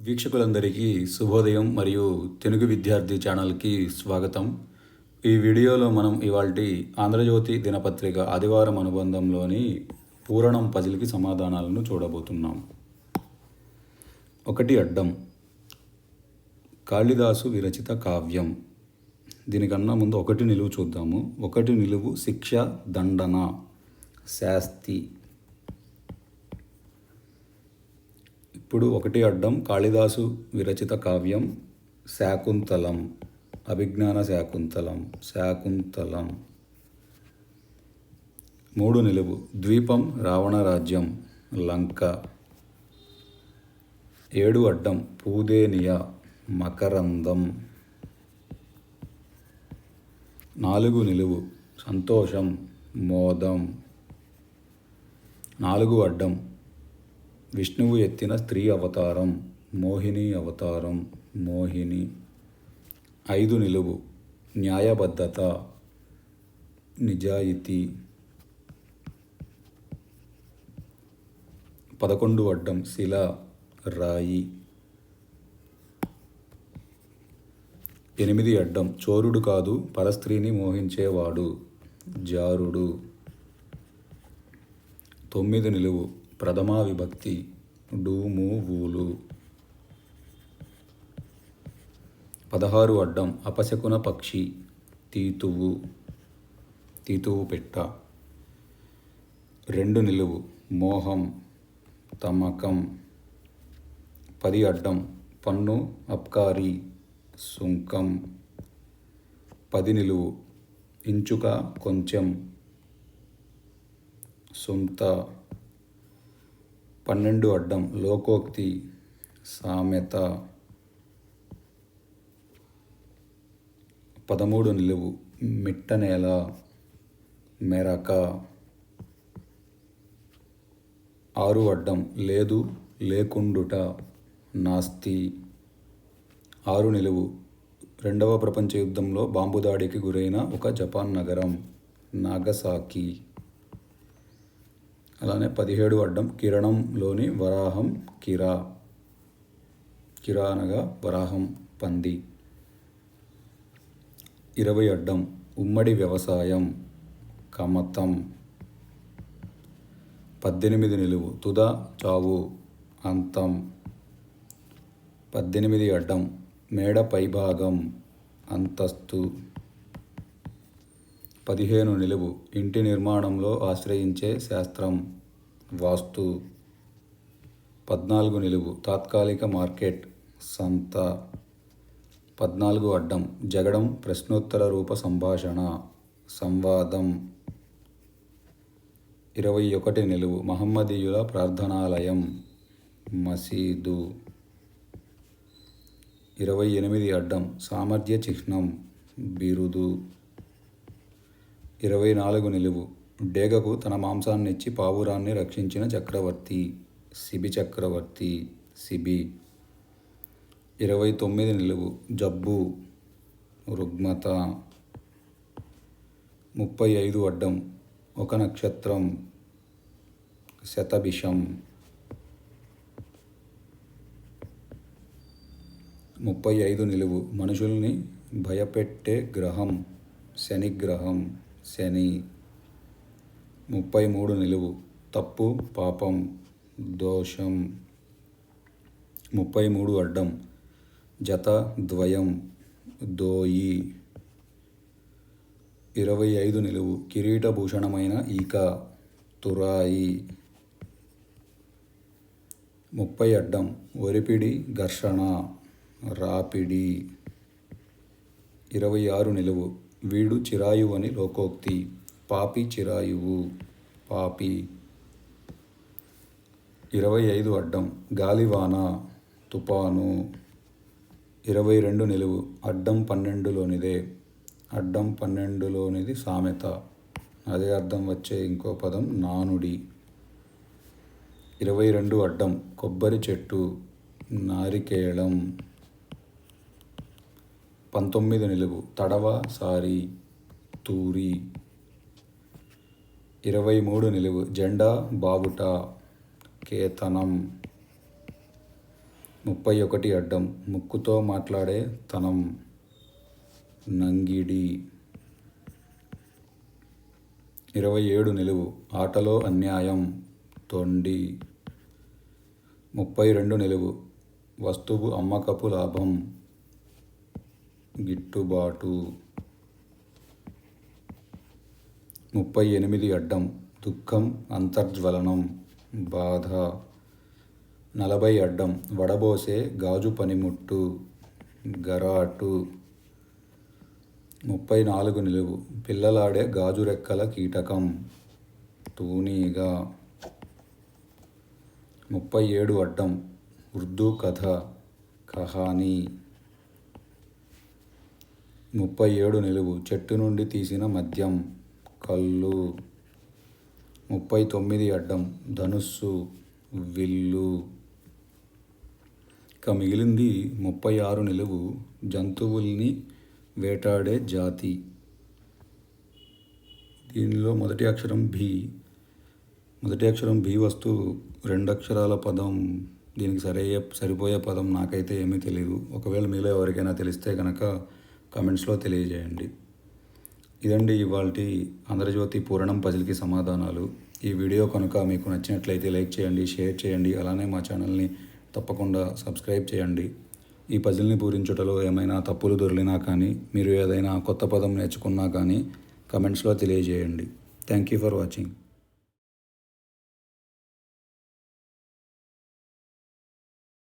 వీక్షకులందరికీ శుభోదయం మరియు తెలుగు విద్యార్థి ఛానల్కి స్వాగతం. ఈ వీడియోలో మనం ఇవాల్టి ఆంధ్రజ్యోతి దినపత్రిక ఆదివారం అనుబంధంలోని పూరణం పజిల్కి సమాధానాలను చూడబోతున్నాం. 1 అడ్డం కాళిదాసు విరచిత కావ్యం. దీనికన్నా ముందు 1 నిలువు చూద్దాము. 1 నిలువు శిక్ష, దండన, శాస్తి. ఇప్పుడు 1 అడ్డం కాళిదాసు విరచిత కావ్యం శాకుంతలం, అభిజ్ఞాన శాకుంతలం, శాకుంతలం. 3 నిలువు ద్వీపం, రావణ రాజ్యం, లంక. 7 అడ్డం పూదేనియ, మకరందం. 4 నిలువు సంతోషం, మోదం. 4 అడ్డం విష్ణువు ఎత్తిన స్త్రీ అవతారం, మోహిని అవతారం, మోహిని. 5 నిలువు న్యాయబద్ధత, నిజాయితీ. 11 అడ్డం శిల, రాయి. 8 అడ్డం చోరుడు కాదు పరస్త్రీని మోహించేవాడు, జారుడు. 9 నిలువు ప్రథమా విభక్తి, డూము, వూలు. 16 అడ్డం అపశకున పక్షి, తీతువు, తీతువు పెట్ట. 2 నిలువు మోహం, తమకం. 10 అడ్డం పన్ను, అబ్కారీ, సుంకం. 10 నిలువు ఇంచుక, కొంచెం, సుంత. 12 అడ్డం లోకోక్తి, సామెత. 13 నిలువు మిట్టనేల, మెరక. 6 అడ్డం లేదు, లేకుండుట, నాస్తి. 6 నిలువు 2వ ప్రపంచ యుద్ధంలో బాంబు దాడికి గురైన ఒక జపాన్ నగరం, నాగసాకి. అలానే 17 అడ్డం కిరణంలోని వరాహం, కిరా. కిరా అనగా వరాహం, పంది. 20 అడ్డం ఉమ్మడి వ్యవసాయం, కమతం. 18 నిలువు తుద, చావు, అంతం. 18 అడ్డం మేడ పైభాగం, అంతస్తు. 15 నిలువు ఇంటి నిర్మాణంలో ఆశ్రయించే శాస్త్రం, వాస్తు. 14 నిలువు తాత్కాలిక మార్కెట్, సంత. 14 అడ్డం జగడం ప్రశ్నోత్తర రూప సంభాషణ, సంవాదం. 21 నిలువు మహమ్మదీయుల ప్రార్థనాలయం, మసీదు. 28 అడ్డం సామర్థ్య చిహ్నం, బిరుదు. 24 నిలువు డేగకు తన మాంసాన్నిచ్చి పావురాన్ని రక్షించిన చక్రవర్తి, శిబి చక్రవర్తి, శిబి. 29 నిలువు జబ్బు, రుగ్మత. 35 అడ్డం ఒక నక్షత్రం, శతభిషం. 35 నిలువు మనుషుల్ని భయపెట్టే గ్రహం, శనిగ్రహం, శని. 33 నిలువు తప్పు, పాపం, దోషం. 33 అడ్డం జత, ద్వయం, దోయి. 25 నిలువు కిరీటభూషణమైన ఈక, తురాయి. 30 అడ్డం ఒరిపిడి, ఘర్షణ, రాపిడి. 26 నిలువు వీడు చిరాయువు అని లోకోక్తి, పాపి చిరాయువు, పాపి. 25 అడ్డం గాలివాన, తుపాను. 22 నిలువు అడ్డం 12లోనిదే, అడ్డం 12లోనిది సామెత. అదే అర్థం వచ్చే ఇంకో పదం నానుడి. 22 అడ్డం కొబ్బరి చెట్టు, నారికేళం. 19 నిలువు తడవ, సారి, తూరి. 23 నిలువు జెండా, బావుట, కేతనం. 31 అడ్డం ముక్కుతో మాట్లాడే తనం నంగిడి. 27 నిలువు ఆటలో అన్యాయం తొండి. 32 నిలువు వస్తువు అమ్మకపు లాభం గిట్టుబాటు. 38 అడ్డం దుఃఖం అంతర్జ్వలనం బాధ. 40 అడ్డం వడబోసే గాజు పనిముట్టు గరాటు. 34 నిలువు పిల్లలాడే గాజు రెక్కల కీటకం తూనీగా. 37 అడ్డం ఉర్దూ కథ కహానీ. 37 నిలువు చెట్టు నుండి తీసిన మద్యం కళ్ళు. 39 అడ్డం ధనుస్సు విల్లు. ఇక మిగిలింది 36 నిలువు జంతువుల్ని వేటాడే జాతి. దీనిలో మొదటి అక్షరం భీ వస్తువు 2 అక్షరాల పదం. దీనికి సరిపోయే పదం నాకైతే ఏమీ తెలియదు. ఒకవేళ మీలో ఎవరికైనా తెలిస్తే కనుక కామెంట్స్లో తెలియజేయండి. ఇదండి ఇవాల్టి ఆంధ్రజ్యోతి పూరణం పజిల్కి సమాధానాలు. ఈ వీడియో కనుక మీకు నచ్చినట్లయితే లైక్ చేయండి, షేర్ చేయండి. అలానే మా ఛానల్ని తప్పకుండా సబ్స్క్రైబ్ చేయండి. ఈ పజిల్ని పూరించుటలో ఏమైనా తప్పులు దొరికినా కానీ, మీరు ఏదైనా కొత్త పదం నేర్చుకున్నా కానీ కామెంట్స్లో తెలియజేయండి. Thank you for watching.